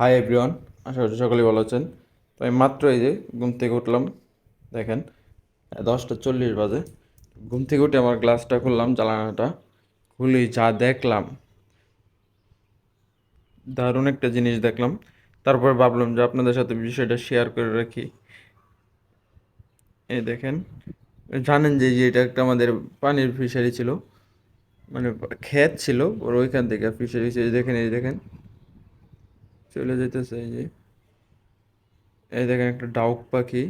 Hi everyone, আশা করছি সকলেই ভালো আছেন। তো আমি মাত্র এই যে ঘুম থেকে উঠলাম, দেখেন 10:40 বাজে। ঘুম থেকে উঠে আমার গ্লাসটা খুললাম, জানালাটা খুলেই যা দেখলাম, দারুণ একটা জিনিস দেখলাম। তারপর ভাবলাম যে আপনাদের সাথে বিষয়টা শেয়ার করে রাখি। এই দেখেন, জানেন যে যে এটা একটা আমাদের পানির ফিশারি ছিল, মানে ক্ষেত ছিল, ওর ওইখান থেকে ফিশারি ছিল। দেখেন, এই দেখেন চলে যেতেছে, এই দেখেন একটা ডাউক পাখি,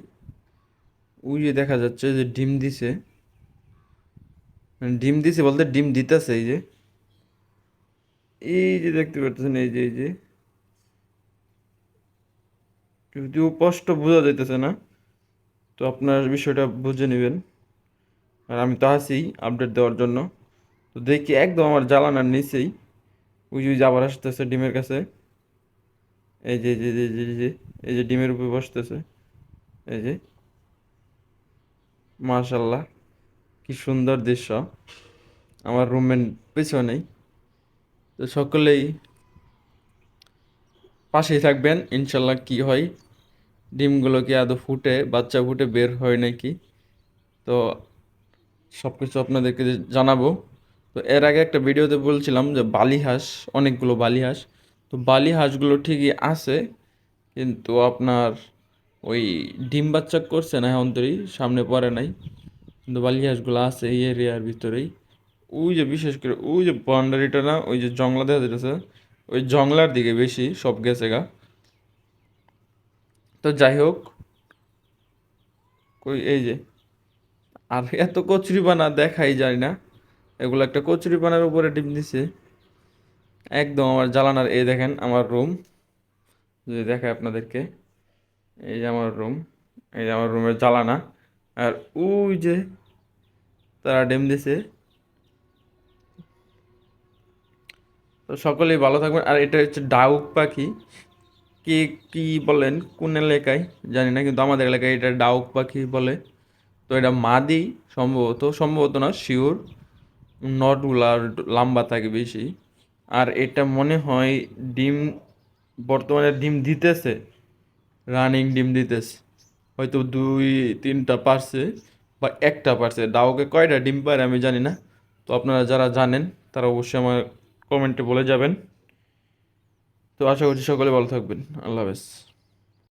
ওই যে দেখা যাচ্ছে যে ডিম দিছে। মানে ডিম দিছে বলতে ডিম দিতেছে, এই যে দেখতে পাচ্ছেন, এই যে যদিও স্পষ্ট বোঝা যাইতেছে না, তো আপনার বিষয়টা বুঝে নেবেন। আর আমি তো আছি আপডেট দেওয়ার জন্য। তো দেখি একদম আমার জ্বালানার নিচেই ওই যে আবার আসতেছে ডিমের কাছে। এই যে এই যে ডিমের উপরে বসতেছে, এই যে মাশাল্লাহ, কি সুন্দর দৃশ্য। আমার রুমের পেছনেই। তো সকলেই পাশেই থাকবেন, ইনশাল্লাহ কি হয়, ডিমগুলো কি আদৌ ফুটে, বাচ্চা ফুটে বের হয় নাকি, তো সব কিছু আপনাদেরকে জানাবো। তো এর আগে একটা ভিডিওতে বলছিলাম যে বালি হাঁস, অনেকগুলো বালি হাঁস। তো বালি হাঁসগুলো ঠিকই আছে, কিন্তু আপনার ওই ডিম বাচ্চা করছে না এখন তৈরি, সামনে পড়ে নাই, কিন্তু বালি হাঁসগুলো আছে এই এরিয়ার ভিতরেই। ওই যে বিশেষ করে ওই যে বাউন্ডারিটা না, ওই যে জংলা দেখা যেতেছে, ওই জংলার দিকে বেশি সব গেছে গা। তো যাই হোক, কই এই যে, আর এত কচুরিপানা দেখাই যায় না, এগুলো একটা কচুরিপানার উপরে ডিম দিছে একদম আমার জানালার। এই দেখেন আমার রুম, যদি দেখায় আপনাদেরকে, এই যে আমার রুম, এই যে আমার রুমের জ্বালানা। আর ওই যে তারা ডিম দিছে। তো সকলেই ভালো থাকবেন। আর এটা হচ্ছে ডাউক পাখি, কে কি বলেন কোন এলাকায় জানি না, কিন্তু আমাদের এলাকায় এটা ডাউক পাখি বলে। তো এটা মাদি, সম্ভবত না শিওর, নটগুলা লম্বা থাকে বেশি। আর এটা মনে হয় ডিম, বর্তমানে ডিম দিতেছে, রানিং ডিম দিতেছে, হয়তো দুই তিনটা পারছে বা একটা পারছে। ডাউকে কয়টা ডিম পারে আমি জানি না। তো আপনারা যারা জানেন তারা অবশ্যই আমার কমেন্টে বলে যাবেন। তো আশা করছি সকলে ভালো থাকবেন। আল্লাহ হাফেজ।